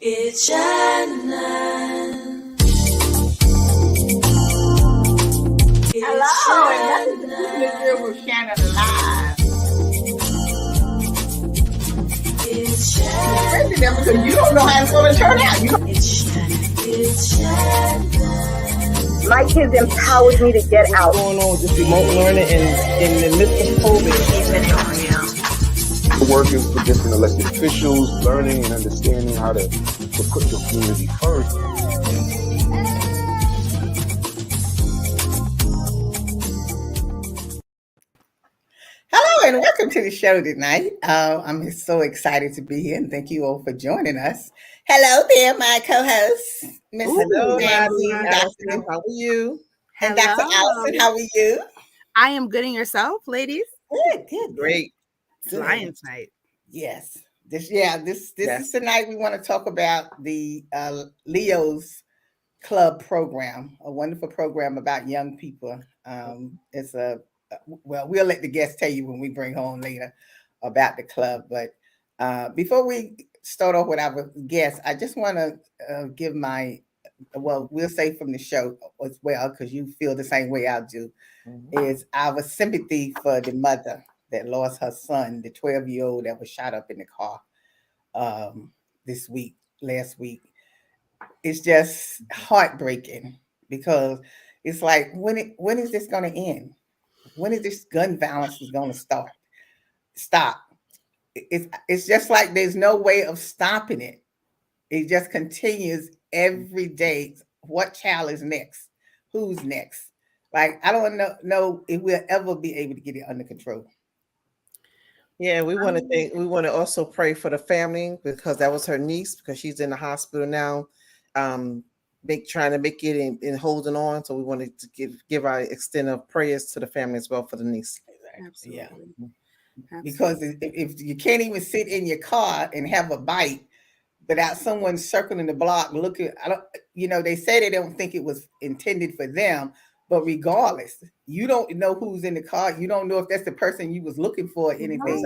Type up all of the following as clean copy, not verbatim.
It's Shannon. Hello, and welcome to Keeping It Real with Shannon Live. It's Shannon. Because you don't know how it's going to turn out. It's Shannon. It's Shannon. My kids empowered me to get out. What's going on with this remote learning in the midst of COVID? Working for different elected officials, learning and understanding how to put your community first. Hello, and welcome to the show tonight. I'm so excited to be here, and thank you all for joining us. Hello there, my co-host, Miss Nancy, Dr. How are you? And Dr. Allison. How are you? I am good, and yourself, ladies? Good. Great. Flying tonight. Yes. This is the night we want to talk about the Leo's Club program, a wonderful program about young people. It's we'll let the guests tell you when we bring home later about the club. But before we start off with our guests, I just want to give we'll say from the show as well, because you feel the same way I do, is our sympathy for the mother that lost her son, the 12-year-old that was shot up in the car last week. It's just heartbreaking, because it's like, when is this going to end? When is this gun violence going to stop? It's just like there's no way of stopping it. It just continues every day. What child is next? Who's next? Like, I don't know if we'll ever be able to get it under control. Yeah, we want to also pray for the family, because that was her niece, because she's in the hospital now, trying to make it and holding on. So we wanted to give our extent of prayers to the family as well for the niece. Absolutely. Yeah. Because if you can't even sit in your car and have a bite without someone circling the block looking, they say they don't think it was intended for them, but regardless, you don't know who's in the car. You don't know if that's the person you was looking for or anything. Right.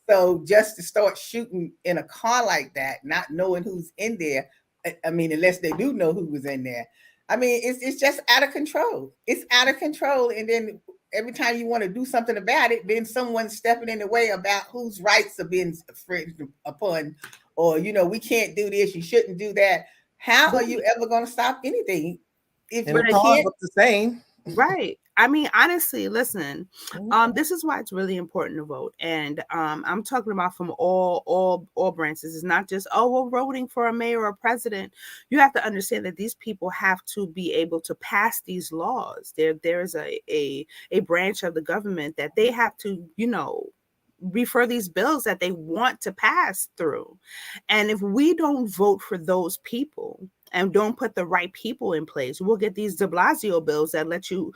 So just to start shooting in a car like that, not knowing who's in there, I mean, unless they do know who was in there. I mean, it's just out of control. It's out of control. And then every time you want to do something about it, then someone's stepping in the way about whose rights are being infringed upon, or, we can't do this, you shouldn't do that. How are you ever going to stop anything if the cars look the same? Right. I mean, honestly, listen, this is why it's really important to vote. And I'm talking about from all branches. It's not just, we're voting for a mayor or president. You have to understand that these people have to be able to pass these laws. There's a branch of the government that they have to, refer these bills that they want to pass through. And if we don't vote for those people and don't put the right people in place, we'll get these de Blasio bills that let you,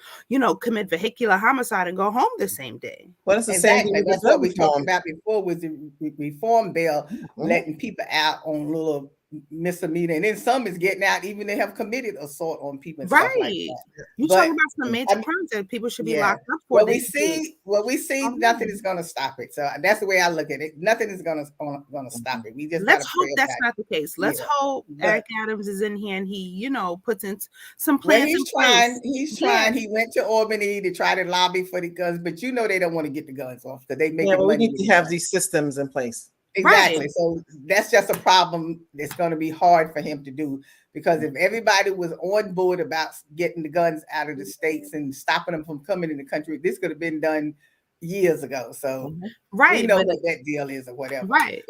commit vehicular homicide and go home the same day. Well, it's the same thing. That's what we talked about before, was the reform bill, letting people out on little misdemeanor, and then some is getting out even they have committed assault on people and stuff like that. You're talking about some major crimes that people should be locked up for. We see, nothing is going to stop it. So that's the way I look at it. Nothing is going to stop it. We just let's hope that's not the case. Let's hope Eric Adams is in here and he, puts in some plans. He's trying. He went to Albany to try to lobby for the guns, but they don't want to get the guns off because they make money. We need to have these systems in place. Exactly. Right. So that's just a problem that's going to be hard for him to do, because if everybody was on board about getting the guns out of the states and stopping them from coming in the country, this could have been done years ago. So we know what that deal is or whatever. Right.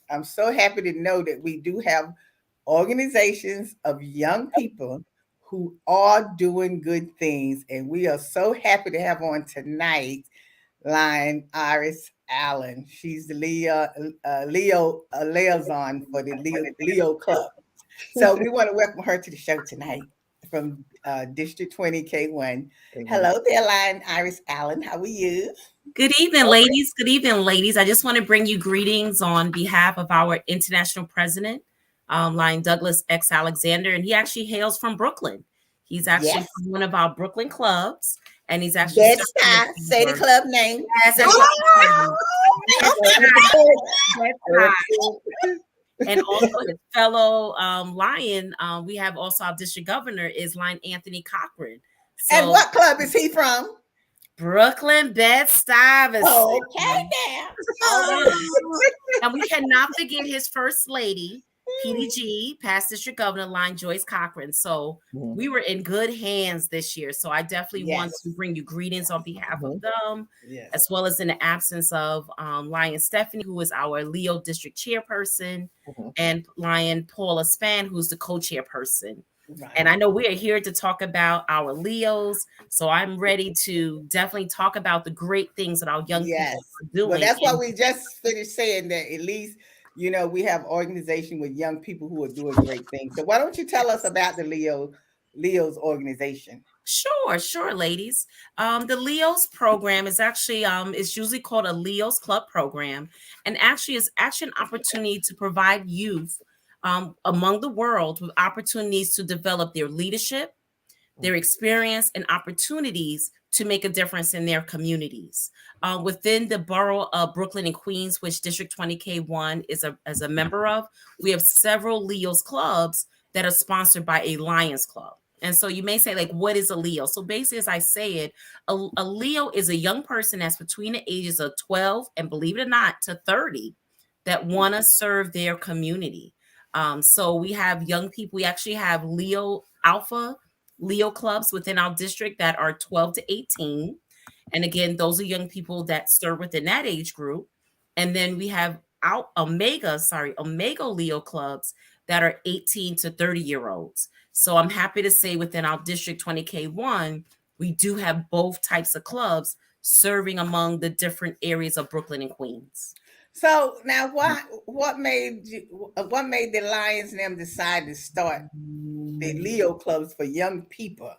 I'm so happy to know that we do have organizations of young people who are doing good things. And we are so happy to have on tonight Iris Allen. She's the liaison for the Leo Club. So we want to welcome her to the show tonight from District 20 K1. Hello there, Iris Allen. How are you? Good evening, ladies. Good evening, ladies. I just want to bring you greetings on behalf of our international president, Douglas X. Alexander, and he actually hails from Brooklyn. He's actually from one of our Brooklyn clubs. And he's actually say the club name. And also his fellow Lion, we have also our district governor is Lion Anthony Cochran. So And what club is he from? Brooklyn Bed-Stuy. Okay, now. And we cannot forget his first lady, PDG, past district governor, Lion Joyce Cochran. So we were in good hands this year. So I definitely want to bring you greetings on behalf of them, as well as in the absence of Lion Stephanie, who is our Leo District Chairperson, and Lion Paula Span, who's the co-chairperson. Right. And I know we are here to talk about our Leos, so I'm ready to definitely talk about the great things that our young people are doing. Well, that's why we just finished saying that at least, you know, we have organization with young people who are doing great things. So why don't you tell us about the Leos organization? Sure, ladies. The Leos program is actually it's usually called a Leos Club program, and actually is an opportunity to provide youth among the world with opportunities to develop their leadership, their experience, and opportunities to make a difference in their communities. Within the borough of Brooklyn and Queens, which District 20K1 is a member of, we have several Leos clubs that are sponsored by a Lions Club. And so you may say, like, what is a Leo? So basically, as I say it, a Leo is a young person that's between the ages of 12 and, believe it or not, to 30 that want to serve their community. So we have young people. We actually have Leo clubs within our district that are 12 to 18. And again, those are young people that serve within that age group. And then we have Omega Leo clubs that are 18 to 30-year-olds. So I'm happy to say within our District 20K1, we do have both types of clubs serving among the different areas of Brooklyn and Queens. So now, what made the Lions and them decide to start the Leo clubs for young people?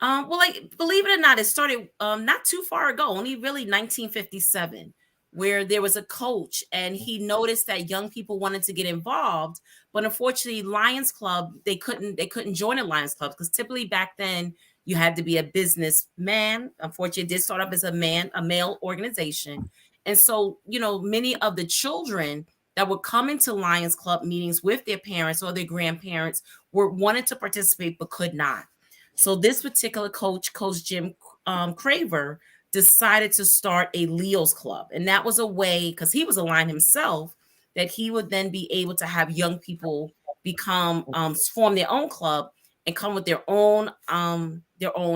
Well, like, believe it or not, it started not too far ago, only really 1957, where there was a coach and he noticed that young people wanted to get involved, but unfortunately, Lions Club they couldn't join a Lions Club because typically back then you had to be a businessman. Unfortunately, it did start up as a male organization. And so, you know, many of the children that would come into Lions Club meetings with their parents or their grandparents wanted to participate but could not. So this particular Coach Jim Craver, decided to start a Leos Club. And that was a way, because he was a Lion himself, that he would then be able to have young people form their own club and come with their own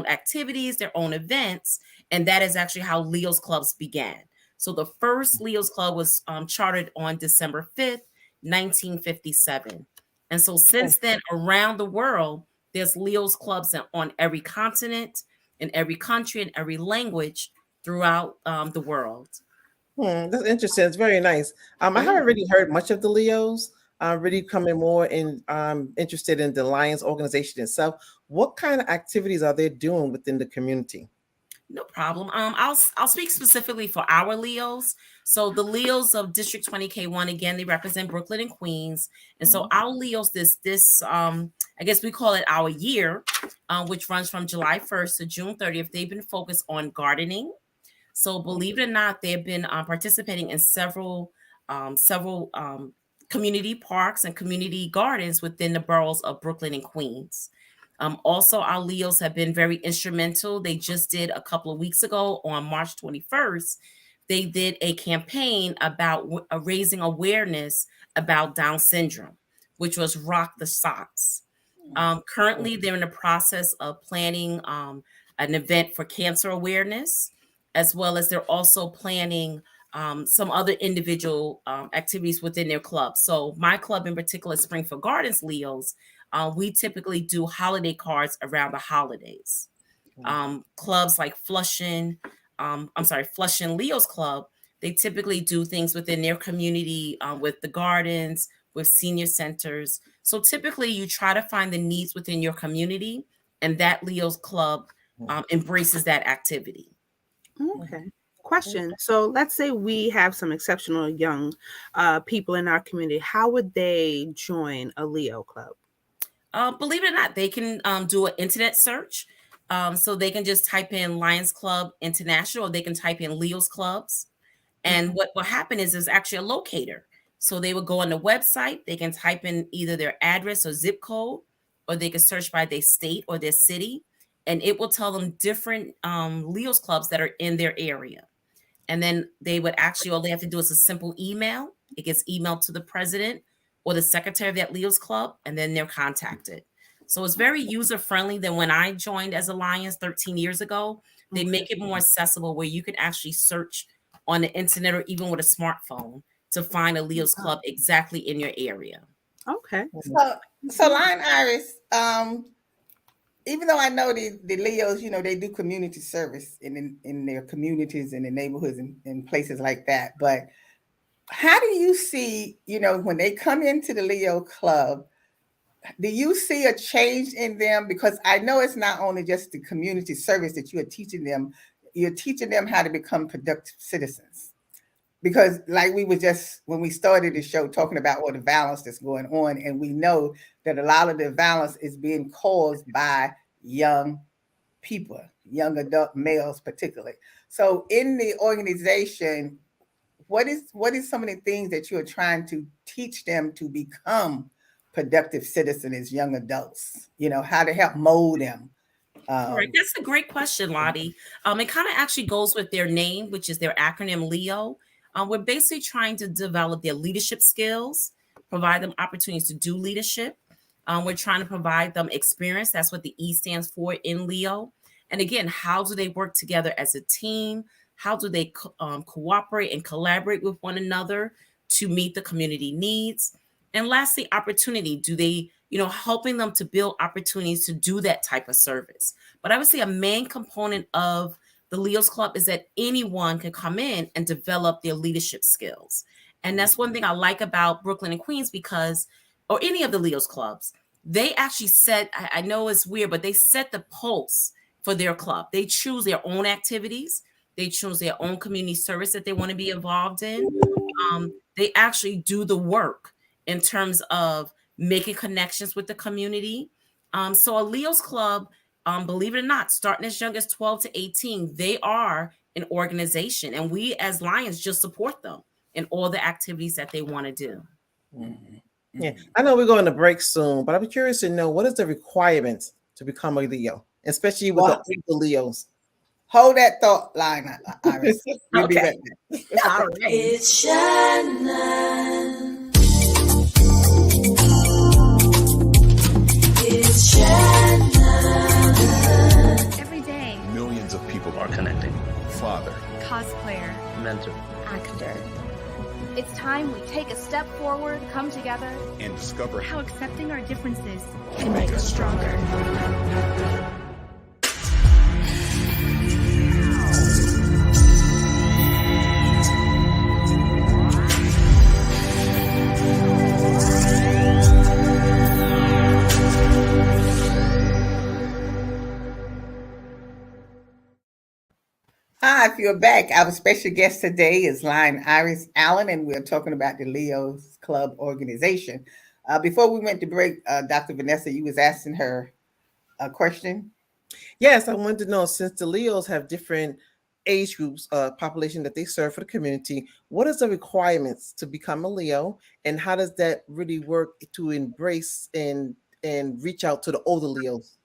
activities, their own events. And that is actually how Leos Clubs began. So the first Leos Club was chartered on December 5th, 1957. And so since then, around the world, there's Leos Clubs on every continent, in every country, and every language throughout the world. That's interesting. It's very nice. I haven't really heard much of the Leos. I'm really coming more in interested in the Lions organization itself. What kind of activities are they doing within the community? No problem. I'll speak specifically for our Leos. So the Leos of District 20K1, again, they represent Brooklyn and Queens. And so our Leos, this I guess we call it our year, which runs from July 1st to June 30th. They've been focused on gardening. So believe it or not, they've been participating in several community parks and community gardens within the boroughs of Brooklyn and Queens. Also, our Leos have been very instrumental. They just did a couple of weeks ago on March 21st, they did a campaign about raising awareness about Down syndrome, which was Rock the Socks. Currently, they're in the process of planning an event for cancer awareness, as well as they're also planning some other individual activities within their club. So my club in particular, Springfield Gardens Leos, we typically do holiday cards around the holidays. Clubs like Flushing Leos Club, they typically do things within their community with the gardens, with senior centers. So typically you try to find the needs within your community, and that Leos Club embraces that activity. Okay. Question. So let's say we have some exceptional young people in our community. How would they join a Leo Club? Believe it or not, they can do an internet search. So they can just type in Lions Club International, or they can type in Leos Clubs. And what will happen is there's actually a locator So they would go on the website, they can type in either their address or zip code, or they can search by their state or their city, and it will tell them different Leo's clubs that are in their area. And then they would actually, all they have to do is a simple email. It gets emailed to the president or the secretary of that Leo's club, and then they're contacted. So it's very user friendly than when I joined as Alliance 13 years ago. They make it more accessible where you can actually search on the internet or even with a smartphone to find a Leo's club exactly in your area. Okay. So Lion Iris, even though I know the Leos, they do community service in their communities and in neighborhoods and places like that. But how do you see, when they come into the Leo club, do you see a change in them? Because I know it's not only just the community service that you're teaching them how to become productive citizens. Because like we were just, when we started the show, talking about all the violence that's going on, and we know that a lot of the violence is being caused by young people, young adult males particularly. So in the organization, what is some of the things that you're trying to teach them to become productive citizens as young adults? How to help mold them. All right, that's a great question, Lottie. It kind of actually goes with their name, which is their acronym LEO. We're basically trying to develop their leadership skills, provide them opportunities to do leadership. We're trying to provide them experience. That's what the E stands for in Leo. And again, how do they work together as a team? How do they cooperate and collaborate with one another to meet the community needs? And lastly, opportunity. Do they, helping them to build opportunities to do that type of service? But I would say a main component of the Leo's Club is that anyone can come in and develop their leadership skills. And that's one thing I like about Brooklyn and Queens, because, or any of the Leo's clubs, they actually set, I know it's weird, but they set the pulse for their club. They choose their own activities. They choose their own community service that they want to be involved in. They actually do the work in terms of making connections with the community. So a Leo's Club, believe it or not, starting as young as 12 to 18, they are an organization, and we as Lions just support them in all the activities that they want to do. Mm-hmm. Yeah, I know we're going to break soon, but I'm curious to know, what is the requirements to become a Leo, especially with the Leos? Hold that thought line, Iris. We'll be right back. All right. It's Shannon. It's Shannon. Every day, Millions of people are connecting. Father, cosplayer, mentor, actor. It's time we take a step forward, come together, and discover how accepting our differences can make us stronger. Hi, if you're back, our special guest today is Lion Iris Allen, and we're talking about the Leo's Club organization. Before we went to break, Dr. Vanessa, you was asking her a question. Yes, I wanted to know, since the Leos have different age groups, population that they serve for the community, what is the requirements to become a Leo, and how does that really work to embrace and reach out to the older Leos?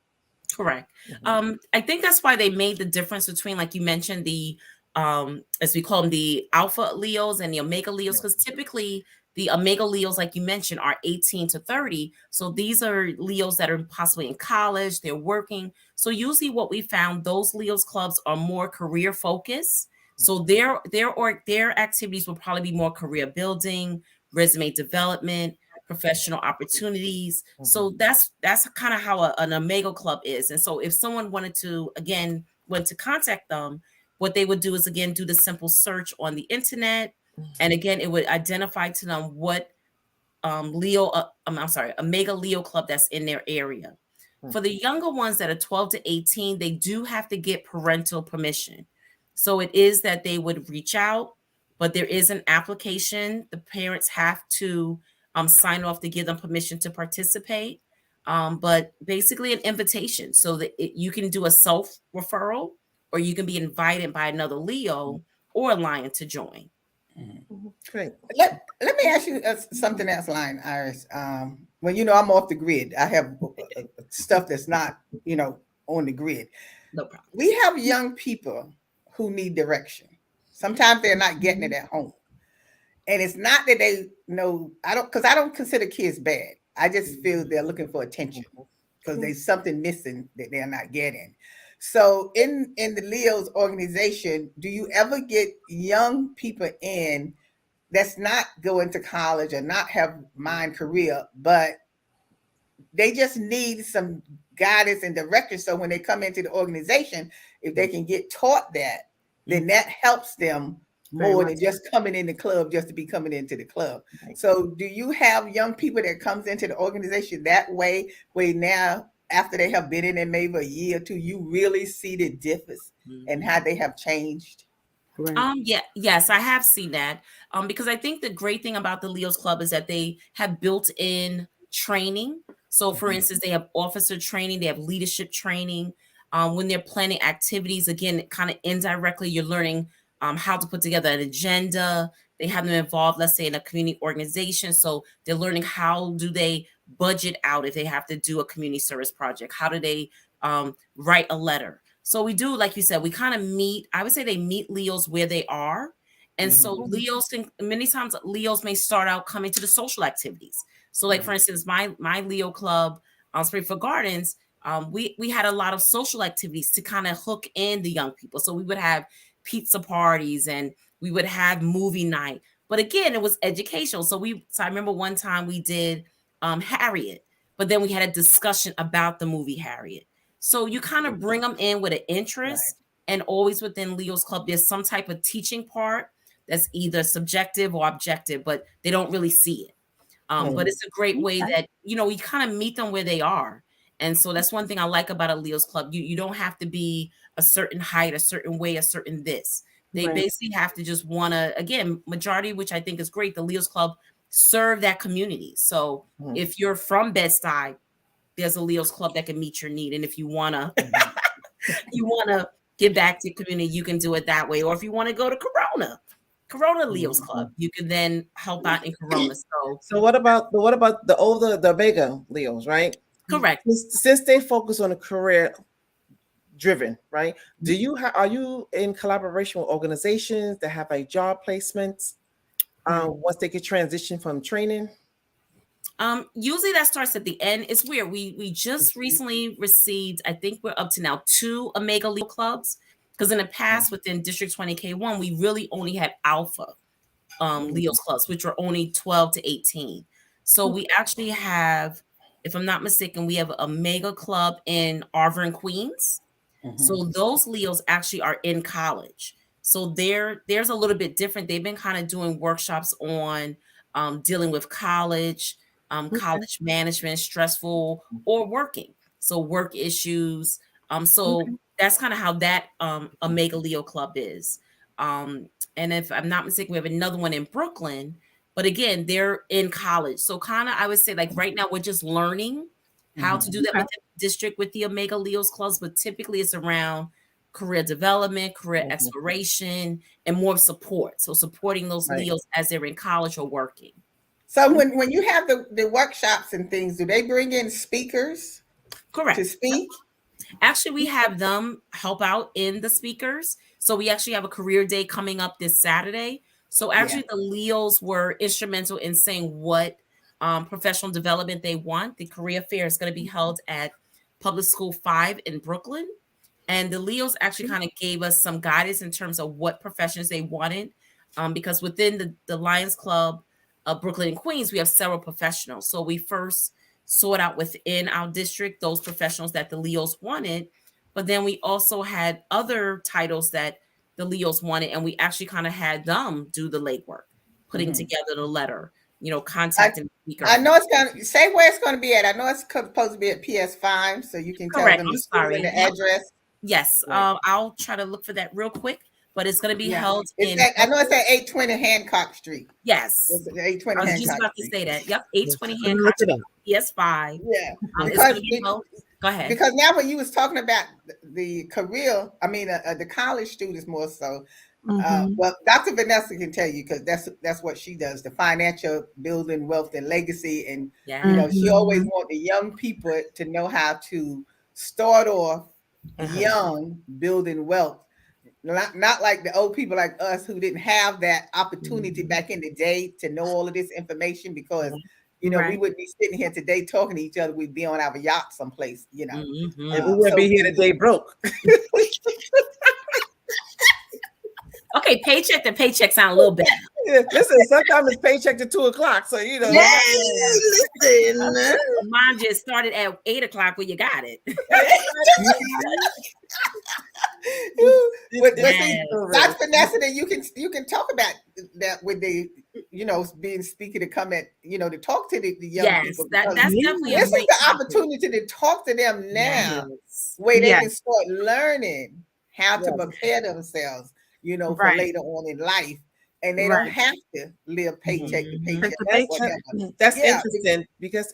Correct. I think that's why they made the difference between, like you mentioned, the as we call them, the alpha Leos and the omega Leos, because typically the omega Leos, like you mentioned, are 18 to 30. So these are Leos that are possibly in college, they're working. So usually what we found, those Leos clubs are more career focused. So their activities will probably be more career building, resume development, professional opportunities. So that's kind of how an omega club is. And so if someone wanted to contact them, what they would do is, again, do the simple search on the internet. And again, it would identify to them what omega Leo club that's in their area. For the younger ones that are 12 to 18, they do have to get parental permission. So it is that they would reach out, but there is an application. The parents have to sign off to give them permission to participate. But basically an invitation, so that you can do a self referral, or you can be invited by another Leo or a Lion to join. Great. Let me ask you something else, Iris. When I'm off the grid, I have stuff that's not on the grid. No problem. We have young people who need direction. Sometimes they're not getting it at home, and it's not that they know. I don't consider kids bad. I just feel they're looking for attention because there's something missing that they're not getting. So in the Leo's organization, do you ever get young people in that's not going to college or not have mind career, but they just need some guidance and direction? So when they come into the organization, if they can get taught that, then that helps them more than just coming in the club just to be coming into the club. So do you have young people that comes into the organization that way, where now after they have been in it maybe a year or two, you really see the difference and how they have changed? Yes, I have seen that. Because I think the great thing about the Leo's Club is that they have built-in training. So for instance, they have officer training, they have leadership training. When they're planning activities, again, kind of indirectly, you're learning how to put together an agenda. They have them involved, let's say, in a community organization. So they're learning how do they budget out if they have to do a community service project? How do they write a letter? So we do, like you said, we kind of meet, I would say they meet Leos where they are. And so Leos can, many times Leos may start out coming to the social activities. So like, for instance, my Leo club, Springfield Gardens, we had a lot of social activities to kind of hook in the young people. So we would have pizza parties and we would have movie night. But again, it was educational. So I remember one time we did Harriet, but then we had a discussion about the movie Harriet. So you kind of bring them in with an interest, and always within Leo's Club, there's some type of teaching part that's either subjective or objective, but they don't really see it. But it's a great way that, you kind of meet them where they are. And so that's one thing I like about a Leo's Club. You don't have to be a certain height, a certain way, a certain this. They basically have to just want to, again, majority, which I think is great, the Leo's Club serve that community. So if you're from Bed-Stuy, there's a Leo's Club that can meet your need. And if you want to give back to the community, you can do it that way. Or if you want to go to Corona Leo's Club, you can then help out in Corona. So what about the Omega Leos, right? Correct. Since they focus on a career driven, right? Are you in collaboration with organizations that have like job placements once they get transition from training? Usually that starts at the end. It's weird. We just recently received, I think we're up to now 2 Omega Leo clubs, because in the past within District 20K1, we really only had Alpha Leo's clubs, which were only 12 to 18. So we actually have, if I'm not mistaken, we have a Omega club in Arvin, Queens. So those Leos actually are in college. So there's a little bit different. They've been kind of doing workshops on dealing with college management, stressful or working. So work issues. So that's kind of how that Omega Leo Club is. And if I'm not mistaken, we have another one in Brooklyn, but again, they're in college. So kind of, I would say like right now, we're just learning how to do that within the district with the Omega Leo's clubs, but typically it's around career development, career exploration, and more support. So supporting those Leos as they're in college or working. So when you have the workshops and things, do they bring in speakers? Correct. To speak? Actually, we have them help out in the speakers. So we actually have a career day coming up this Saturday. So actually the Leos were instrumental in saying what professional development they want. The career fair is going to be held at Public School 5 in Brooklyn. And the Leos actually kind of gave us some guidance in terms of what professions they wanted. Because within the Lions Club of Brooklyn and Queens, we have several professionals. So we first sought out within our district those professionals that the Leos wanted. But then we also had other titles that the Leos wanted. And we actually kind of had them do the legwork, putting together the letter, contacting the speaker. I know it's going to say where it's going to be at. I know it's supposed to be at PS5, so you can tell them the school and the address. Yes, I'll try to look for that real quick, but it's going to be held in. I know it's at 820 Hancock Street. Yes, it's at 820 I was Hancock just about Street. to say that. Yep, 820 Hancock Street. PS5. Yeah, go ahead. Because now when you was talking about the career, I mean the college students more so, Well, Dr. Vanessa can tell you because that's what she does, the financial building wealth and legacy. And you know, she always want the young people to know how to start off young, building wealth. Not like the old people like us who didn't have that opportunity back in the day to know all of this information because you know we wouldn't be sitting here today talking to each other. We'd be on our yacht someplace, you know. And we wouldn't be here today broke. Okay, paycheck to paycheck sound a little better. Yeah, listen, sometimes it's paycheck to 2:00, so you know. Listen, mine just started at 8:00 when you got it. But see, Dr. Vanessa, that you can talk about that with the being speaker to come at to talk to the young people. That's definitely this is the opportunity to talk to them now, where they can start learning how to prepare themselves. For later on in life, and they don't have to live paycheck to paycheck. That's interesting because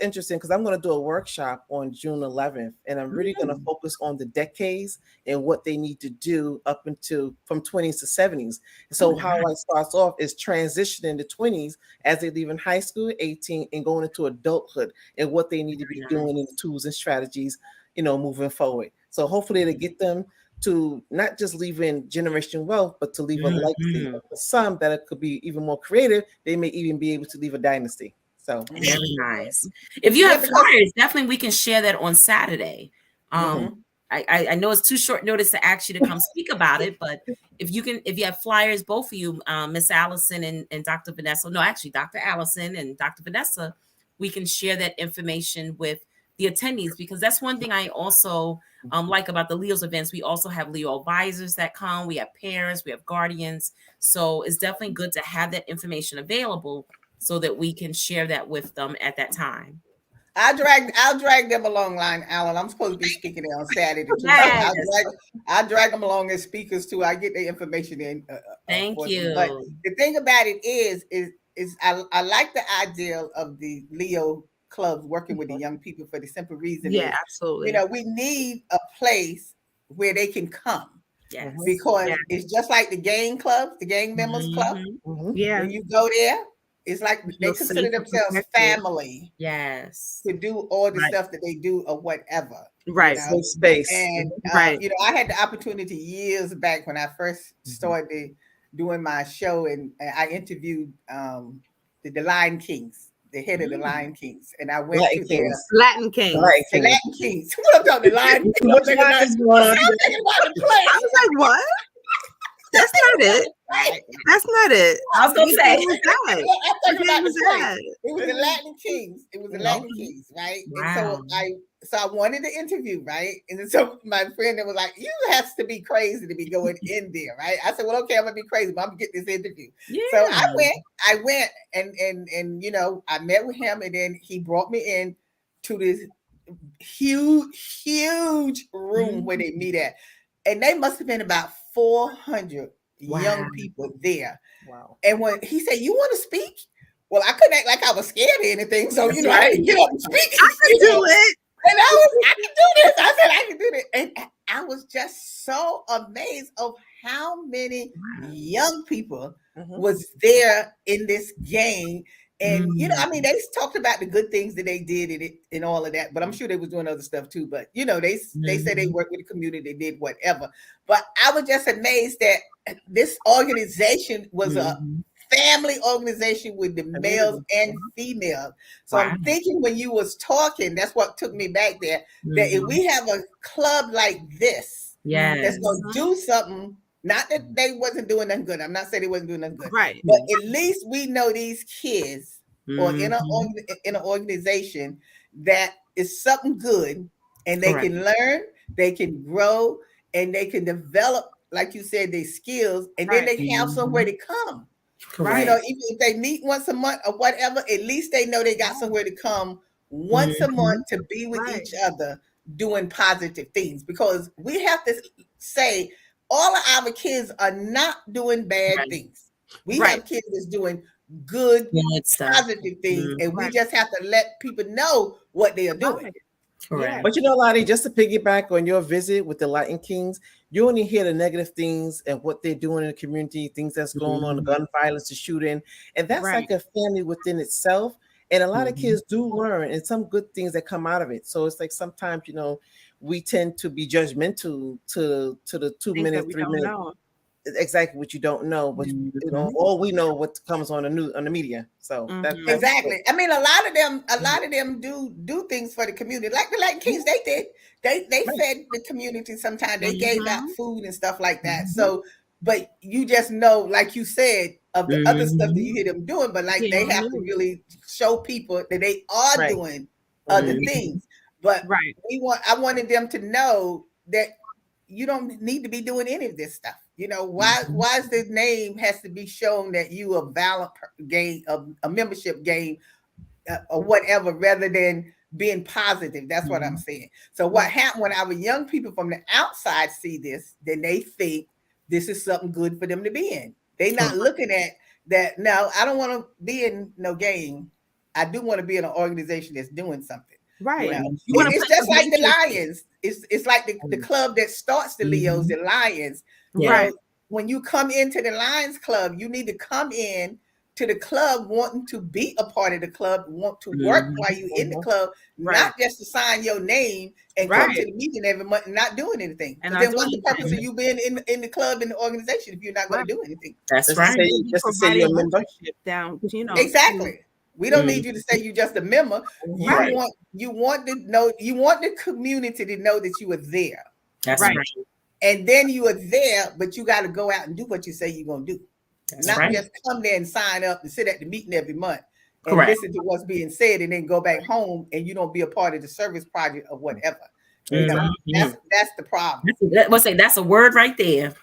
I'm going to do a workshop on June 11th, and I'm really going to focus on the decades and what they need to do up into from 20s to 70s. So how I starts off is transitioning to 20s as they leave in high school, 18, and going into adulthood, and what they need to be doing in tools and strategies, moving forward. So hopefully to get them to not just leave in generation wealth, but to leave a legacy. For some that it could be even more creative, they may even be able to leave a dynasty. So very nice. If you have flyers, definitely we can share that on Saturday. I know it's too short notice to ask you to come speak about it, but if you have flyers, both of you, Miss Allison and Dr. Vanessa, no, actually Dr. Allison and Dr. Vanessa, we can share that information with the attendees, because that's one thing I also like about the Leo's events. We also have Leo advisors that come. We have parents, we have guardians. So it's definitely good to have that information available so that we can share that with them at that time. I'll drag them along, Alan. I'm supposed to be speaking there on Saturday. Yes. I'll drag them along as speakers too. I get the information in. Thank you. But the thing about it is I like the idea of the Leo clubs working with the young people for the simple reason absolutely, we need a place where they can come, because it's just like the gang clubs, the gang members club. When you go there, it's like they consider themselves family, to do all the stuff that they do or whatever, space. And I had the opportunity years back when I first started doing my show, and I interviewed the Lion Kings, the head of the Lion Kings, and I went to their Latin Kings. The Latin Kings. What I'm talking about, the Lion Kings. I'm thinking about the play. I was like, what? That's not it. That's not it. I was gonna say I'm talking about the play. It was the Latin Kings. It was the Latin Kings, right? Wow. And so I wanted to interview, right? And so my friend was like, "You have to be crazy to be going in there, right?" I said, "Well, okay, I'm gonna be crazy, but I'm gonna get this interview." Yeah. So I went, and I met with him, and then he brought me in to this huge room where they meet at, and they must have been about 400 young people there. Wow. And when he said, "You want to speak?" Well, I couldn't act like I was scared or anything, so I didn't get up and speak. I could do it. And I can do this. I said I can do this. And I was just so amazed of how many young people was there in this game. And they talked about the good things that they did and all of that, but I'm sure they was doing other stuff too. But they said they worked with the community, they did whatever. But I was just amazed that this organization was a family organization with the males and females. So I'm thinking when you was talking, that's what took me back there, that if we have a club like this, that's going to do something. Not that they wasn't doing nothing good. I'm not saying they wasn't doing nothing good. Right. But at least we know these kids or in an organization that is something good, and they can learn, they can grow, and they can develop, like you said, their skills, and then they have somewhere to come. Right. If they meet once a month or whatever, at least they know they got somewhere to come once a month to be with each other doing positive things. Because we have to say, all of our kids are not doing bad things. We have kids that's doing good, positive things, and we just have to let people know what they are doing. Correct. But you know, Lottie, just to piggyback on your visit with the Latin Kings, you only hear the negative things and what they're doing in the community, things that's going on, the gun violence, the shooting, and that's like a family within itself. And a lot of kids do learn, and some good things that come out of it. So it's like sometimes, you know, we tend to be judgmental to the 2 minute, 3 minute. Exactly what you don't know, but you know, all we know what comes on the news, on the media. So that's exactly. I mean, a lot of them do things for the community, like the Latin Kings. They did. They fed the community. Sometimes they gave out food and stuff like that. So, but you just know, like you said, of the other stuff that you hear them doing, but like they have to really show people that they are doing other things. But I wanted them to know that you don't need to be doing any of this stuff. You know, why is the name has to be shown that you a valid gain, a membership gain or whatever, rather than being positive. That's what I'm saying. So what happened when our young people from the outside see this, then they think this is something good for them to be in. They're not looking at that. No, I don't want to be in no game. I do want to be in an organization that's doing something. Right. You know? It's just like the Lions. It's like the club that starts the Leos, the Lions. Right. When you come into the Lions Club, you need to come in to the club wanting to be a part of the club, want to work while you're in the club, not just to sign your name and come to the meeting every month and not doing anything. And then what's the purpose of you being in the club, in the organization, if you're not going to do anything? That's right. Just to say you're a member. Down, you know. Exactly. We don't need you to say you're just a member. You want to know, you want the community to know that you were there. That's right. And then you are there, but you got to go out and do what you say you're going to do. Not just come there and sign up and sit at the meeting every month and listen to what's being said and then go back home and you don't be a part of the service project or whatever. You know, that's the problem. That's a word right there.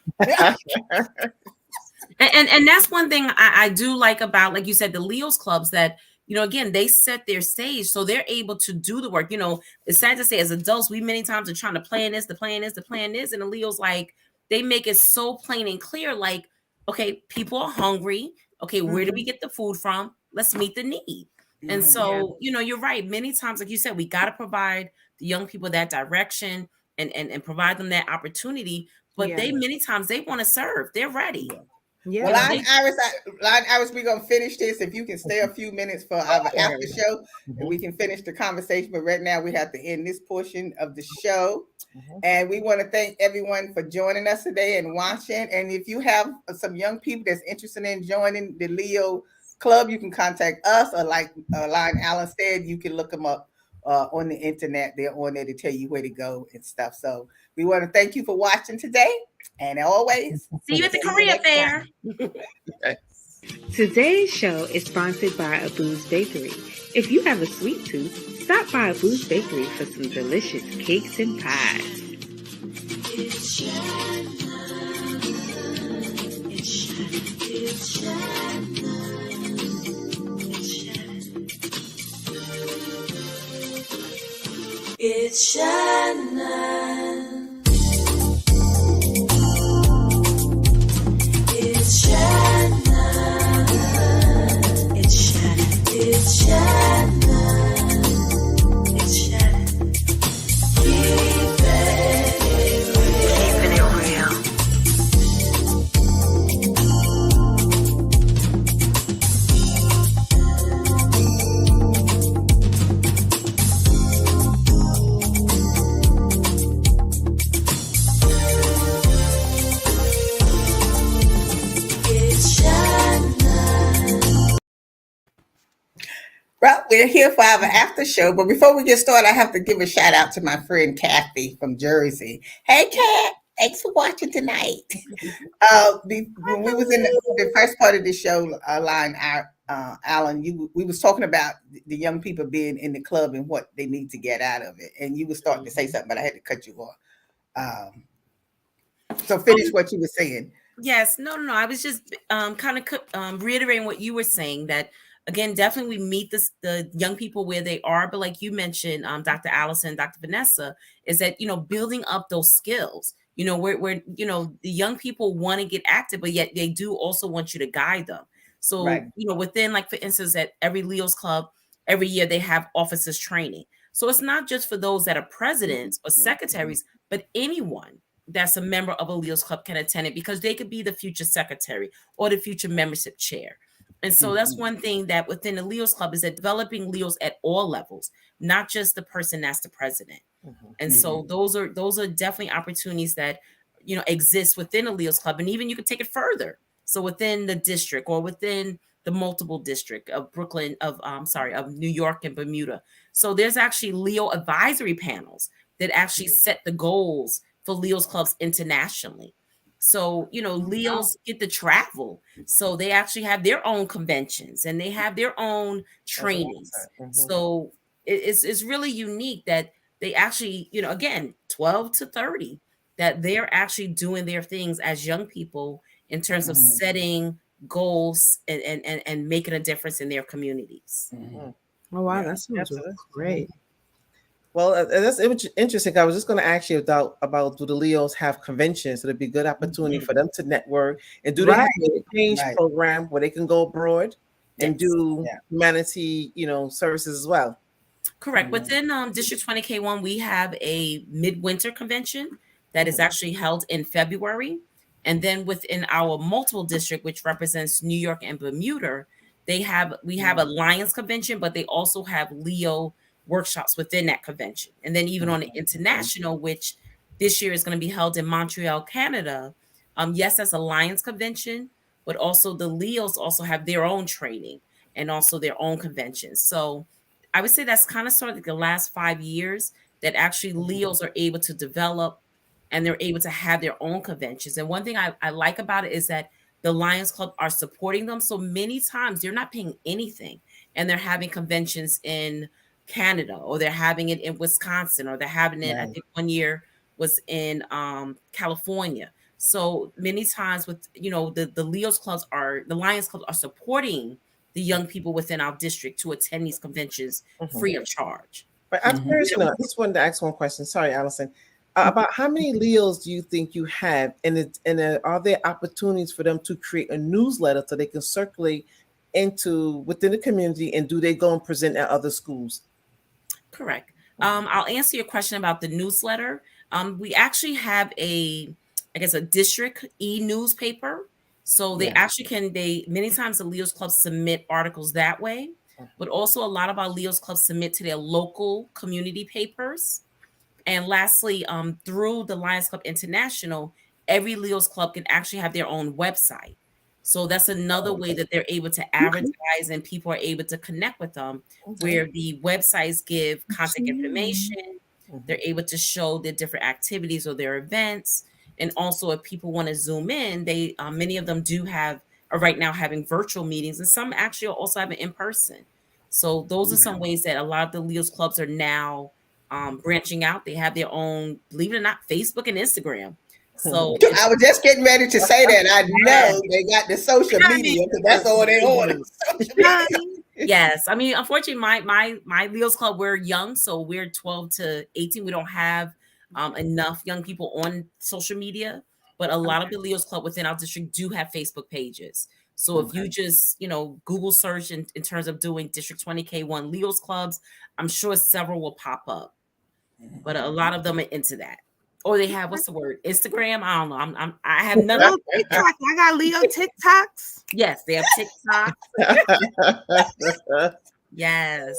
And that's one thing I do like about, like you said, the Leos clubs, that, you know, again, they set their stage so they're able to do the work. You know, it's sad to say, as adults, we many times are trying to plan this, the plan is, the plan is, and the Leos, like, they make it so plain and clear, like, okay, people are hungry. Okay, where do we get the food from? Let's meet the need. And so, you know, you're right. Many times, like you said, we got to provide the young people that direction and provide them that opportunity. But they many times they want to serve. They're ready. Yeah. Well, Line Iris, we're gonna finish this. If you can stay a few minutes for our after show, and we can finish the conversation. But right now, we have to end this portion of the show. And we want to thank everyone for joining us today and watching. And if you have some young people that's interested in joining the Leo Club, you can contact us, or like Line Allen said, you can look them up on the internet. They're on there to tell you where to go and stuff. So we want to thank you for watching today. And always, see you at the Korea Fair. Today's show is sponsored by Abu's Bakery. If you have a sweet tooth, stop by Abu's Bakery for some delicious cakes and pies. It's Shannon. It's Shannon. It's Shannon. It's Shannon. It's Shannon. It's Shannon. It's Shannon. It's Shannon. Keeping it real. Well, we're here for our after show, but before we get started, I have to give a shout out to my friend Kathy from Jersey. Hey, Kat, thanks for watching tonight. When we was in the first part of the show, Alan, we was talking about the young people being in the club and what they need to get out of it, and you were starting to say something, but I had to cut you off. So finish what you were saying. Yes, no. I was just kind of reiterating what you were saying, that again, definitely we meet the young people where they are, but like you mentioned, Dr. Allison, Dr. Vanessa, is that, you know, building up those skills. You know, where you know, the young people want to get active, but yet they do also want you to guide them. So, you know, within, like, for instance, at every Leo's Club, every year they have officers training. So it's not just for those that are presidents or secretaries, but anyone that's a member of a Leo's Club can attend it, because they could be the future secretary or the future membership chair. And so that's one thing that within the Leo's Club is that developing Leos at all levels, not just the person that's the president. And so those are definitely opportunities that, you know, exist within a Leo's Club. And even you could take it further. So within the district or within the multiple district of Brooklyn, of New York and Bermuda. So there's actually Leo advisory panels that actually set the goals for Leo's clubs internationally. So, you know, Leos get to travel. So they actually have their own conventions and they have their own trainings. So it's really unique that they actually, you know, again, 12 to 30, that they're actually doing their things as young people in terms of setting goals and making a difference in their communities. Oh, wow, that sounds great. Well, that's interesting. I was just going to ask you about do the Leos have conventions? So it'd be a good opportunity for them to network. And do they have an exchange program where they can go abroad and do humanity, you know, services as well? Correct. Within District 20K1, we have a midwinter convention that is actually held in February. And then within our multiple district, which represents New York and Bermuda, we have a Lions convention, but they also have Leo workshops within that convention. And then even on the international, which this year is going to be held in Montreal, Canada. Yes, that's a Lions convention, but also the Leos also have their own training and also their own conventions. So I would say that's kind of sort of like the last 5 years that actually Leos are able to develop and they're able to have their own conventions. And one thing I like about it is that the Lions Club are supporting them. So many times they're not paying anything and they're having conventions in Canada, or they're having it in Wisconsin, or they're having it, I think one year was in California. So many times with, you know, the Lions Clubs are supporting the young people within our district to attend these conventions free of charge. But I'm curious, I just wanted to ask one question. Sorry, Allison. About how many Leos do you think you have? And are there opportunities for them to create a newsletter so they can circulate within the community, and do they go and present at other schools? Correct. I'll answer your question about the newsletter. We actually have a district e-newspaper. So they many times the Leos Club submit articles that way, but also a lot of our Leos Clubs submit to their local community papers. And lastly, through the Lions Club International, every Leos Club can actually have their own website. So that's another way that they're able to advertise and people are able to connect with them, where the websites give contact information. They're able to show their different activities or their events. And also if people want to Zoom in, they many of them are right now having virtual meetings, and some actually are also having in person. So those are some ways that a lot of the Leos Clubs are now branching out. They have their own, believe it or not, Facebook and Instagram. So I was just getting ready to say that. I know they got the social media because that's all they order. Yes, I mean, unfortunately, my Leos Club, we're young, so we're 12 to 18. We don't have enough young people on social media, but a lot of the Leos Club within our district do have Facebook pages. So if you just, you know, Google search in terms of doing District 20K1 Leos Clubs, I'm sure several will pop up, but a lot of them are into that. Or they have, what's the word? Instagram? I don't know. I have none of TikTok. I got Leo TikToks. Yes, they have TikTok. Yes.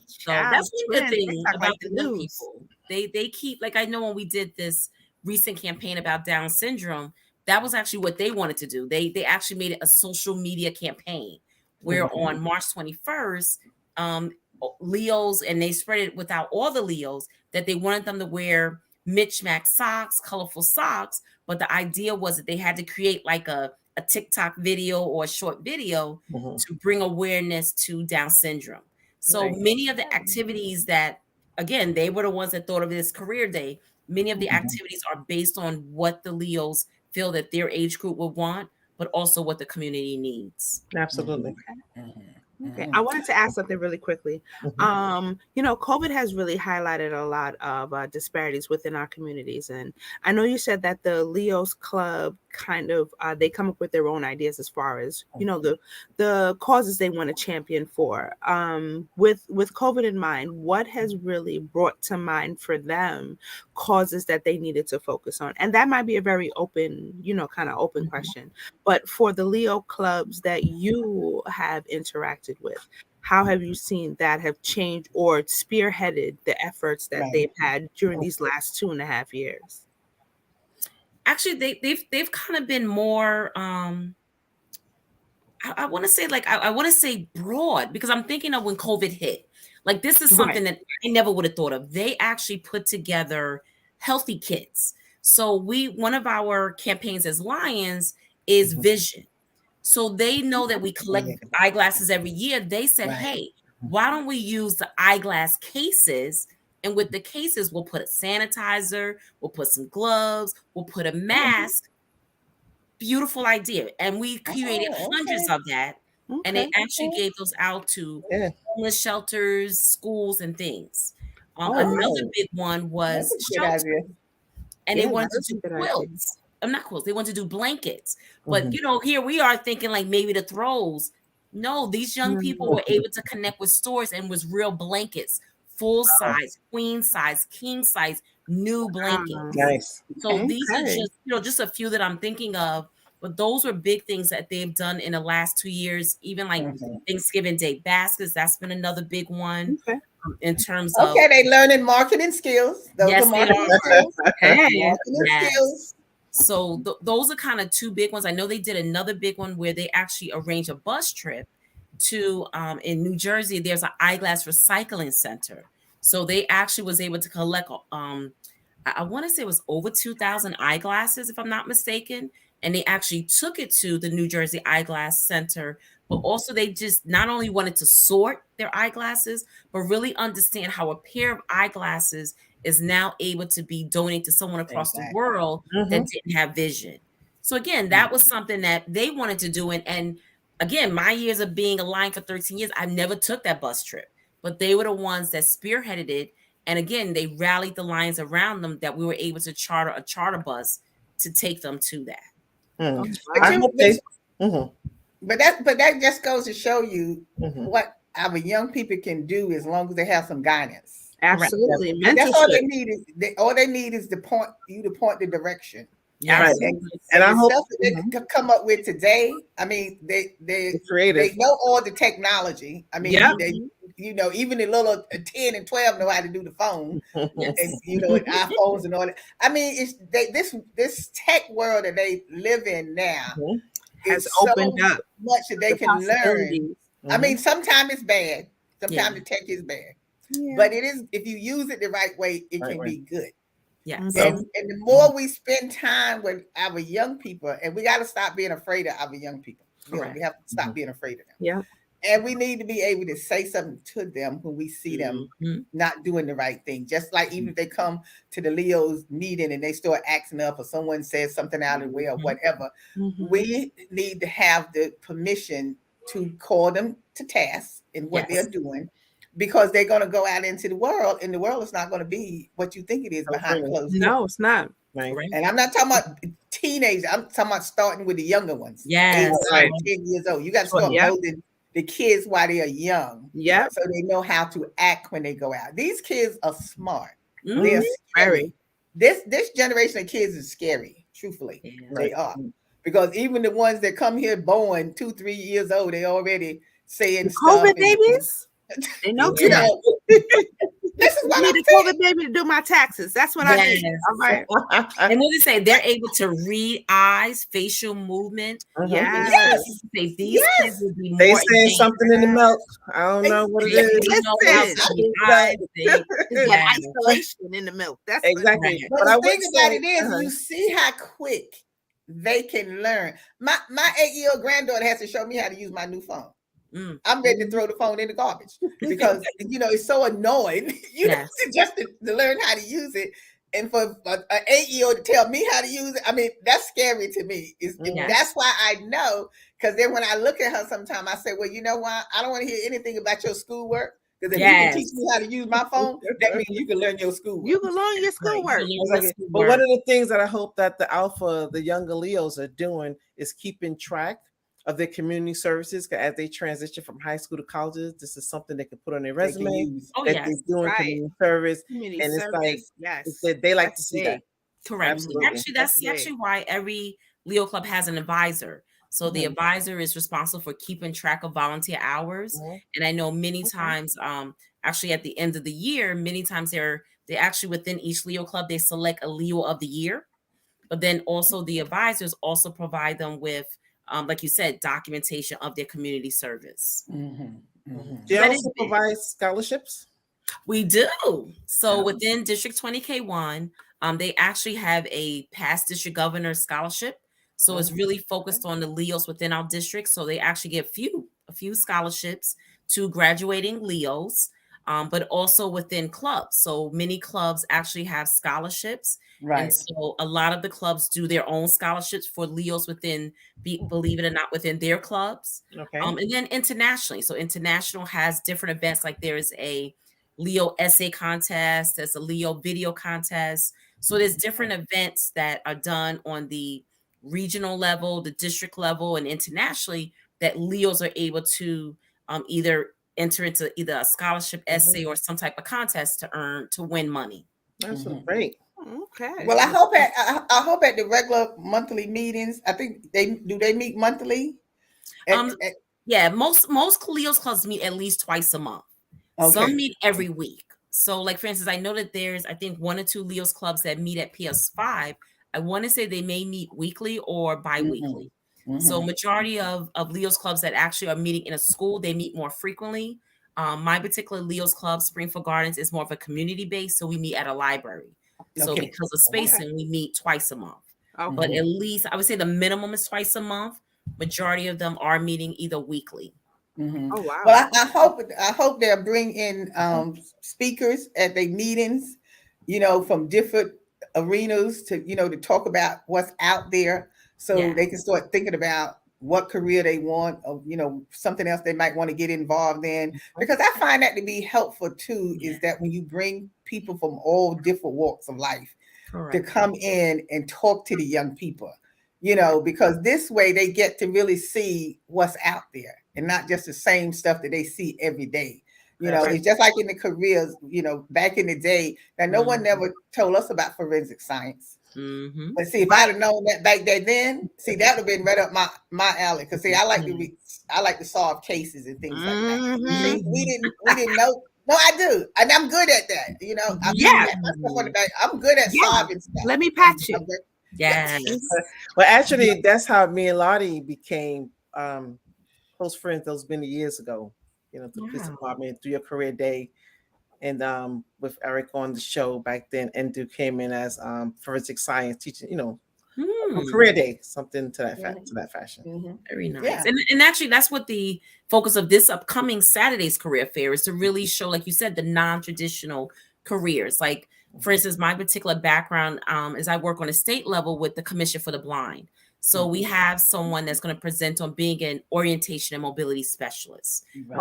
So that's one good thing about the young people. They keep, like, I know when we did this recent campaign about Down syndrome, that was actually what they wanted to do. They actually made it a social media campaign where on March 21st, Leos, and they spread it without all the Leos, that they wanted them to wear mismatched socks, colorful socks. But the idea was that they had to create like a TikTok video or a short video to bring awareness to Down syndrome. So many of the activities that, again, they were the ones that thought of this career day. Many of the activities are based on what the Leos feel that their age group would want, but also what the community needs. Absolutely. Okay, I wanted to ask something really quickly. You know, COVID has really highlighted a lot of disparities within our communities. And I know you said that the Leos Club kind of they come up with their own ideas as far as the causes they want to champion for. With COVID in mind, what has really brought to mind for them causes that they needed to focus on? And that might be a very open, kind of open question. But for the Leo clubs that you have interacted with, how have you seen that have changed or spearheaded the efforts that they've had during these last 2.5 years? Actually, they've kind of been more. I want to say I want to say broad, because I'm thinking of when COVID hit. Like, this is something that I never would have thought of. They actually put together Healthy Kids. So one of our campaigns as Lions is vision. So they know that we collect eyeglasses every year. They said, hey, why don't we use the eyeglass cases? And with the cases, we'll put a sanitizer, we'll put some gloves, we'll put a mask. Beautiful idea. And we created hundreds of that. And they actually gave those out to homeless shelters, schools, and things. Another big one was shelters. And they wanted to do quilts. Not quilts. They wanted to do blankets. But, here we are thinking like maybe the throws. No, these young people were able to connect with stores and was real blankets, full size, queen size, king size, new blankets. Nice. So these are just, just a few that I'm thinking of. But those were big things that they've done in the last 2 years. Even like Thanksgiving Day baskets, that's been another big one. In terms of they learning marketing skills. Those are marketing skills. Marketing skills. So those are kind of two big ones. I know they did another big one where they actually arranged a bus trip to in New Jersey. There's an eyeglass recycling center. So they actually was able to collect I want to say it was over 2,000 eyeglasses, if I'm not mistaken. And they actually took it to the New Jersey Eyeglass Center. But also they just not only wanted to sort their eyeglasses, but really understand how a pair of eyeglasses is now able to be donated to someone across the world that didn't have vision. So again, that was something that they wanted to do. And again, my years of being a Lion for 13 years, I never took that bus trip. But they were the ones that spearheaded it. And again, they rallied the Lions around them that we were able to charter a charter bus to take them to that. But that just goes to show you what our young people can do as long as they have some guidance. Absolutely. That's all they need is to point the direction. Yeah, and I hope they can come up with today. I mean, they know all the technology. I mean, even the little 10 and 12 know how to do the phone, and iPhones and all that. I mean, it's this tech world that they live in now has opened up much that they can learn. I mean, sometimes it's bad. Sometimes the tech is bad, but it is, if you use it the right way, it can be good. Yeah. And the more we spend time with our young people, and we got to stop being afraid of our young people. We have to stop being afraid of them. Yeah. And we need to be able to say something to them when we see them not doing the right thing. Just like even if they come to the Leo's meeting and they start acting up, or someone says something out of the way or whatever, we need to have the permission to call them to task in what they're doing, because they're going to go out into the world, and the world is not going to be what you think it is behind closed doors. No, it's not. Right. And I'm not talking about teenagers. I'm talking about starting with the younger ones. Yes. 10 years old. You got to start molding the kids while they are young. Yeah. So they know how to act when they go out. These kids are smart. They're scary. This generation of kids is scary, truthfully. They are. Because even the ones that come here born 2-3 years old, they already saying COVID babies. They know too much. This is what I need a COVID baby to do my taxes. That's what I need. All right. And what they say, they're able to read eyes, facial movement. Yes. Say these kids will be more. They saying something in the milk. I don't know what it is. Isolation in the milk. That's exactly. But the thing about it is, you see how quick they can learn. My 8-year-old granddaughter has to show me how to use my new phone. I'm ready to throw the phone in the garbage because it's so annoying. Just to learn how to use it, and for an 8-year-old to tell me how to use it, I mean, that's scary to me. That's why I know, because then when I look at her, sometimes I say, well, you know what? I don't want to hear anything about your schoolwork. Because if you Yes. can teach me how to use my phone, that means you can learn your schoolwork. You can learn your schoolwork. But one of the things that I hope that the younger Leos are doing is keeping track of their community services as they transition from high school to colleges. This is something they can put on their resume. Oh, that yes. they're doing community service. Community and it's service, like yes. they like That's to see big. that. Correct. Absolutely. Actually, that's actually why every Leo club has an advisor. So the advisor is responsible for keeping track of volunteer hours. And I know many times, actually at the end of the year, many times they actually within each Leo club, they select a Leo of the year. But then also the advisors also provide them with, like you said, documentation of their community service. Do you also provide scholarships? We do. So within District 20K1, they actually have a past district governor scholarship. So it's really focused on the Leos within our district. So they actually get a few scholarships to graduating Leos, but also within clubs. So many clubs actually have scholarships. Right. And so a lot of the clubs do their own scholarships for Leos within, believe it or not, within their clubs. Okay. And then internationally. So international has different events, like there is a Leo essay contest, there's a Leo video contest. So there's different events that are done on the regional level, the district level, and internationally that Leos are able to either enter into either a scholarship essay or some type of contest to win money. That's great. Okay. Well, I hope at the regular monthly meetings, I think they meet monthly. Yeah, most Leos clubs meet at least twice a month. Okay. Some meet every week. So, like for instance, I know that there's I think 1 or 2 Leos clubs that meet at PS5. I want to say they may meet weekly or bi-weekly. So majority of Leos clubs that actually are meeting in a school, they meet more frequently. My particular Leos club, Springfield Gardens, is more of a community base, so we meet at a library. So because of spacing, we meet twice a month. But at least I would say the minimum is twice a month. Majority of them are meeting either weekly. Oh wow. Well, I hope they'll bring in speakers at their meetings, from different arenas to talk about what's out there, so they can start thinking about what career they want, or something else they might want to get involved in. Because I find that to be helpful too, is that when you bring people from all different walks of life to come in and talk to the young people, because this way they get to really see what's out there and not just the same stuff that they see every day. It's just like in the careers, back in the day, that no one never told us about forensic science. But see, if I'd have known that back then, see, that would have been right up my alley. Because see, I like to solve cases and things like that. See, we didn't know. No, I do, and I'm good at that. I'm good at solving stuff. Let me pat you. Yes. Well, actually, that's how me and Lottie became close friends those many years ago. The police department through your career day, and with Eric on the show back then, and Duke came in as forensic science teaching. Career day, something to that fashion. Very nice. And actually, that's what the focus of this upcoming Saturday's career fair is, to really show, like you said, the non-traditional careers. Like, for instance, my particular background is I work on a state level with the Commission for the Blind. So we have someone that's going to present on being an orientation and mobility specialist. We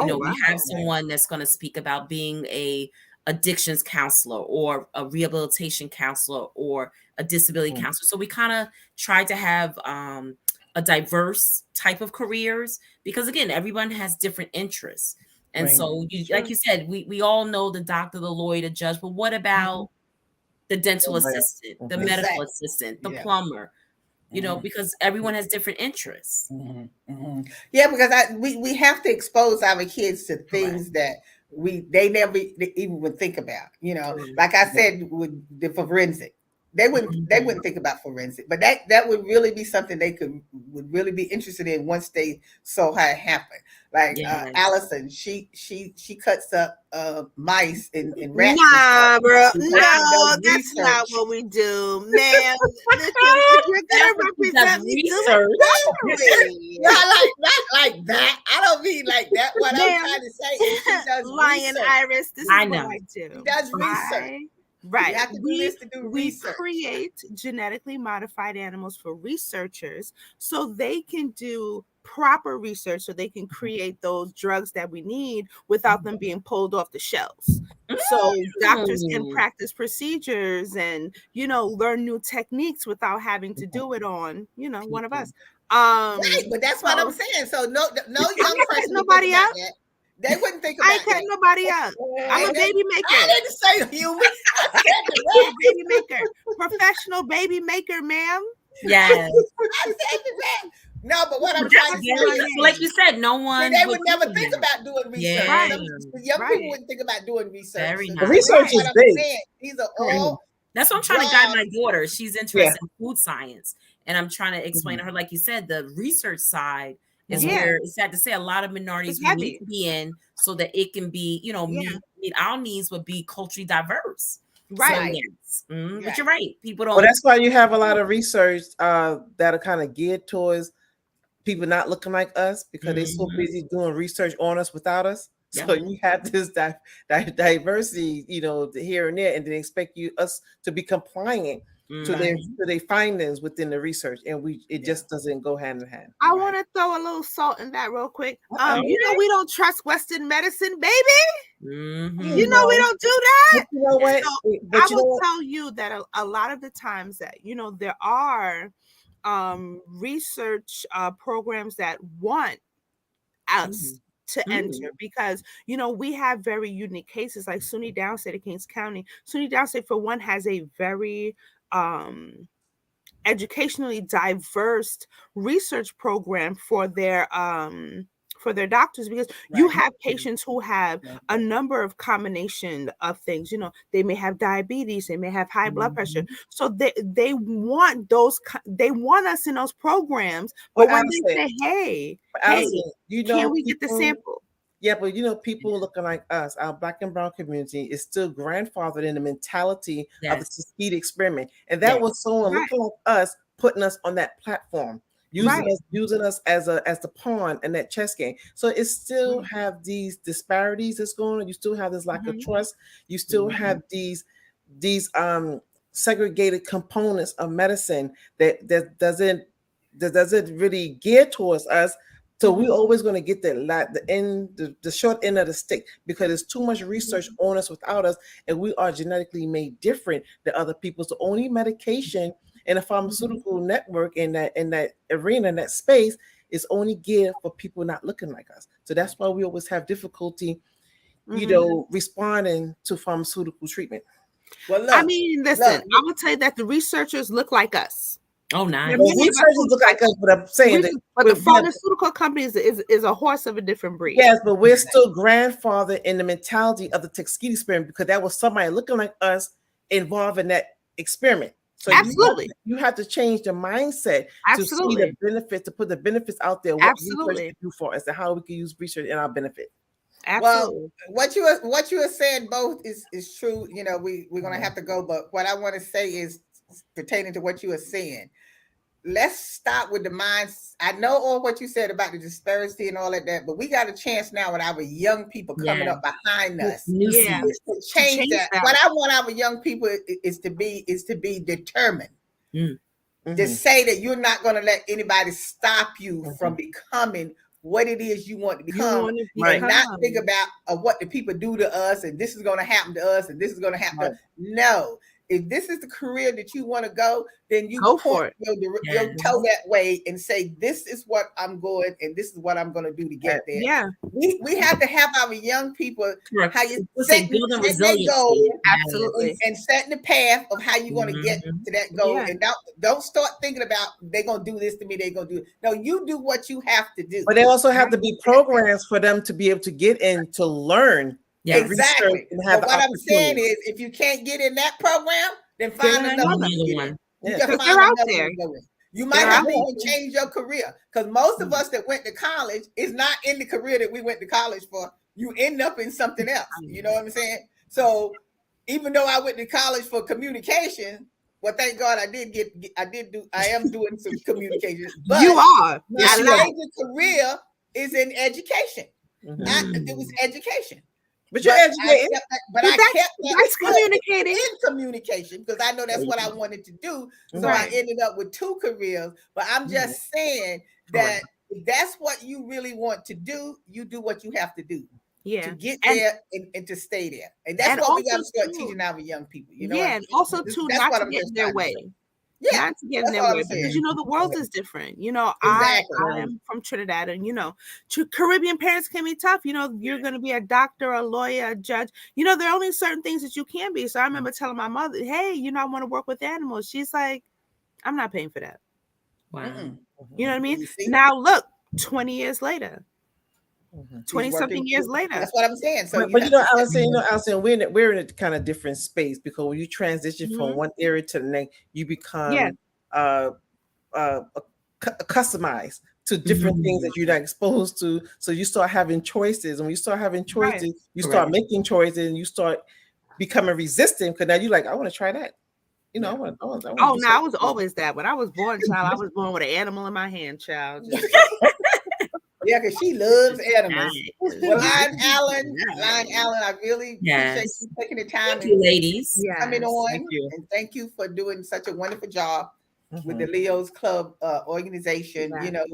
have someone that's going to speak about being a addictions counselor or a rehabilitation counselor or a disability counselor. So we kind of try to have a diverse type of careers, because again, everyone has different interests. And so like you said, we all know the doctor, the lawyer, the judge, but what about the dental assistant, the medical assistant, the plumber? Because everyone has different interests. Yeah, because we have to expose our kids to things that they never even would think about. Like I said, with the forensic, they wouldn't think about forensic, but that would really be something they would really be interested in once they saw how it happened. Like Allison, she cuts up mice and rats. Nah, bro, no, that's not what we do, man. Listen, if you're gonna represent me, not like that. I don't mean like that. What I'm trying to say is she does Lion research. Iris, this is what I do. She does research. Right. You have to do this to do research. We create genetically modified animals for researchers so they can do proper research so they can create those drugs that we need without them being pulled off the shelves. So doctors can practice procedures and, learn new techniques without having to do it on, one of us. Right, but that's what I'm saying. So no young person would nobody think about up. that. They wouldn't think about I ain't cutting nobody up. I'm a baby maker. I didn't say humans. I said the I'm a rat. baby maker. Professional baby maker, ma'am. Yes. I said the rat. No, but what I'm trying to say is, like you said, no one. they would never think about doing research. Yeah. The young people wouldn't think about doing research. Very So nice. that's Research what is I'm big. saying. These are all. That's what I'm trying to guide my daughter. She's interested in food science, and I'm trying to explain to her, like you said, the research side is where it's sad to say a lot of minorities we need to be in, so that it can be, meet our needs, would be culturally diverse. Right. So, yes. But you're right. People don't. Well, that's why you have a lot of research that are kind of geared towards people not looking like us, because they're so busy doing research on us without us. So you have this diversity, here and there, and then expect us to be compliant to their findings within the research, and it just doesn't go hand in hand. I want to throw a little salt in that real quick. We don't trust Western medicine, baby. We don't do that. But you know what? So I will tell you that a lot of the times that there are research programs that want us to enter, because we have very unique cases like SUNY Downstate of Kings County. SUNY Downstate, for one, has a very educationally diverse research program for their doctors, because you have patients who have a number of combination of things. They may have diabetes, they may have high blood pressure, so they want us in those programs. But when they say, hey, can we get the sample? Yeah, but people looking like us, our Black and brown community, is still grandfathered in the mentality of the Tuskegee experiment, and that was someone looking like us, putting us on that platform, using us as the pawn in that chess game. So it still have these disparities that's going on. You still have this lack of trust. You still have these segregated components of medicine that doesn't really gear towards us. So we're always going to get the short end of the stick, because there's too much research on us without us, and we are genetically made different than other people. So only medication in a pharmaceutical network in that arena, in that space, is only geared for people not looking like us. So that's why we always have difficulty, responding to pharmaceutical treatment. Well, look, I mean, listen, I will tell you that the researchers look like us. Oh, nice. Well, researchers look like us, but I'm saying but the pharmaceutical companies is a horse of a different breed. Yes, but we're still grandfathered in the mentality of the Tuskegee experiment, because that was somebody looking like us involved in that experiment. So absolutely, you have to change the mindset to see the benefits, to put the benefits out there. What research can do for us, and how we can use research in our benefit. Absolutely. Well, what you are saying both is true. We're gonna have to go, but what I want to say is pertaining to what you are saying. Let's stop with the minds. I know all what you said about the disparity and all of that, but we got a chance now with our young people coming up behind us. To change that. What I want our young people is to be determined. To say that you're not going to let anybody stop you from becoming what it is you want to become, and not think about what the people do to us, and this is going to happen to us, and this is going to happen. No. If this is the career that you want to go, then you go for it. You'll toe that way and say, this is what I'm going, and this is what I'm going to do to get there. Yeah. We have to have our young people, how you building resilience. Absolutely. And setting the path of how you're going to get to that goal. Yeah. And don't start thinking about they're going to do this to me, they're going to do it. No, you do what you have to do. But they also have to be programs for them to be able to get in to learn. Yeah, exactly. But what I'm saying is, if you can't get in that program, then find another one. They're out there. You might have to even change your career, because most of us that went to college is not in the career that we went to college for. You end up in something else. You know what I'm saying? So even though I went to college for communication, well, thank God I am doing some communication. But you are. My major career is in education. It was education. But you're educated. I kept that's communicating in communication, because I know that's what I wanted to do. So I ended up with two careers. But I'm just saying that if that's what you really want to do, you do what you have to do Yeah. to get And- there and to stay there. And that's and what we got to also, start too- teaching our young people. You know, yeah, and also too, that's not what to I'm get just in their trying to way. say. Yeah, Not to get in that's their what way, I'm saying. because you know the world is different. You know, Exactly. I am from Trinidad, and you know, Caribbean parents can be tough. You know, you're going to be a doctor, a lawyer, a judge. You know, there are only certain things that you can be. So I remember telling my mother, "Hey, you know, I want to work with animals." She's like, "I'm not paying for that." Wow. You know what I mean? You see? Now look, 20 years later, He's 20 something working- years later. That's what I'm saying. So But you know, have to- Allison, we're in a kind of different space, because when you transition from one area to the next, you become customized to different things that you're not exposed to. So you start having choices, and when you start having choices, you start making choices, and you start becoming resistant, because now you're like, I want to try that. You know, I want Oh, do no, I something. was always that. When I was born, child, I was born with an animal in my hand, child. Just- Yeah, because she loves animals. Nice. Well, Lion Allen, I really appreciate Yes. you taking the time Thank you, and ladies. coming Yes. on. Thank you. And thank you for doing such a wonderful job with the Leo's Club organization, you know,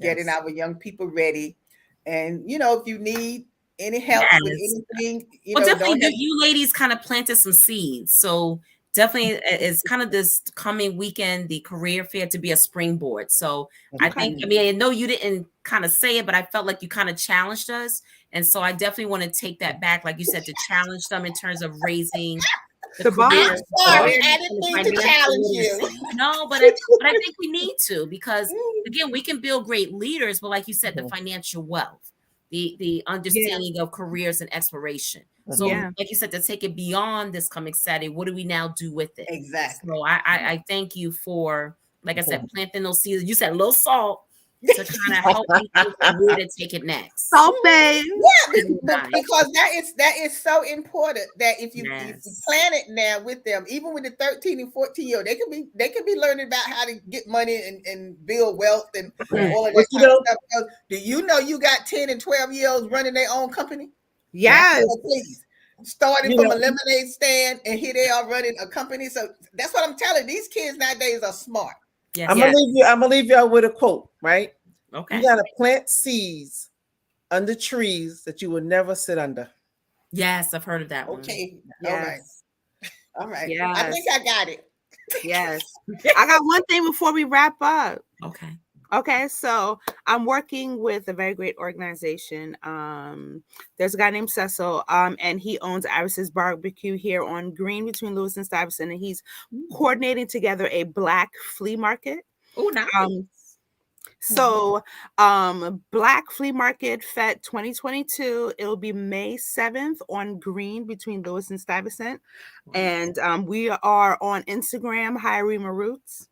getting our young people ready. And, you know, if you need any help with anything, you know, definitely don't you ladies kind of planted some seeds. So definitely it's kind of this coming weekend, the career fair, to be a springboard. So I think, I mean, I know you didn't kind of say it, but I felt like you kind of challenged us. And so I definitely want to take that back, like you said, to challenge them in terms of raising the bar. career. I'm sorry, I didn't mean to challenge you. No, but I think we need to, because again, we can build great leaders, but like you said, the financial wealth, the understanding of careers and exploration. So like you said, to take it beyond this coming Saturday, what do we now do with it? Exactly. So I thank you for, like I said, planting those seeds. You said a little salt to kind of help me think of where to take it next. Salt Bay. Yeah, because that is so important, that if you plan it now with them, even with the 13 and 14-year-old, they could be learning about how to get money and build wealth and all of that kind of stuff. Because do you know you got 10 and 12-year-olds running their own company? Yes. So please. Starting from a lemonade stand, and here they are running a company. So that's what I'm telling. These kids nowadays are smart. Yes. I'm gonna leave y'all with a quote, right? Okay. You gotta plant seeds under trees that you will never sit under. Yes, I've heard of that one. Okay. Yes. All right. Yes. I think I got it. Yes. I got one thing before we wrap up. Okay, so I'm working with a very great organization. There's a guy named Cecil, and he owns Iris's Barbecue here on Green between Lewis and Stuyvesant, and he's coordinating together a Black flea market. Oh, nice. So Black Flea Market Fete 2022, it'll be May 7th on Green between Lewis and Stuyvesant. And we are on Instagram. Hirema Roots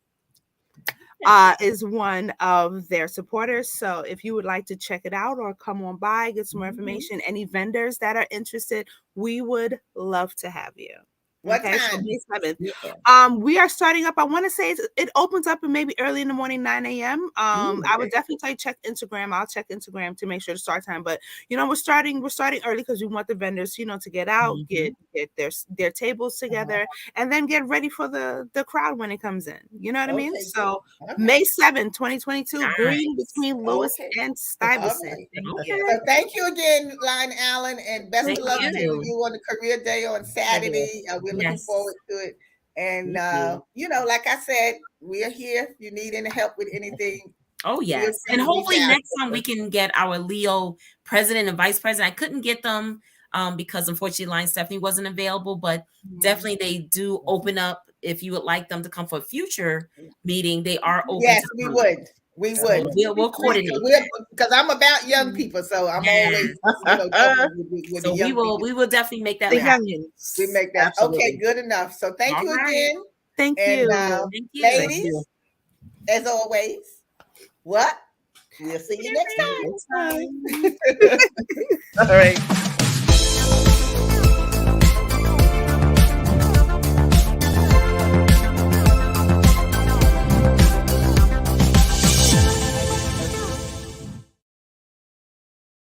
is one of their supporters. So if you would like to check it out or come on by, get some more information, any vendors that are interested, we would love to have you. What Okay, time? so May 7th. We are starting up. I want to say it opens up in maybe early in the morning, 9 a.m. I would definitely tell you check Instagram. I'll check Instagram to make sure the start time. But you know, we're starting early because we want the vendors, you know, to get out, get their tables together, and then get ready for the crowd when it comes in. You know what I mean? Okay, So good. May 7th, 2022, Nice. Green between Lewis Okay. and Stuyvesant. Okay. So thank you again, Lion Allen, and best Thank of luck to you. you on the career day on Saturday. We're looking Yes. forward to it. And you know, like I said, we're here. If you need any help with anything. Oh, yes. free And to hopefully reach out. next time we can get our Leo president and vice president. I couldn't get them because unfortunately Lion Stephanie wasn't available, but definitely they do open up. If you would like them to come for a future meeting, they are open. Yes, to we come. would. We would. We'll coordinate. Because I'm about young people, so I'm always, you know, talking with So the young people. we will definitely make that The happen. youngins. We make that. Absolutely. Okay, good enough. So thank All you right. again. Thank And you. Thank you. ladies, as always, what? We'll see you next time. All right.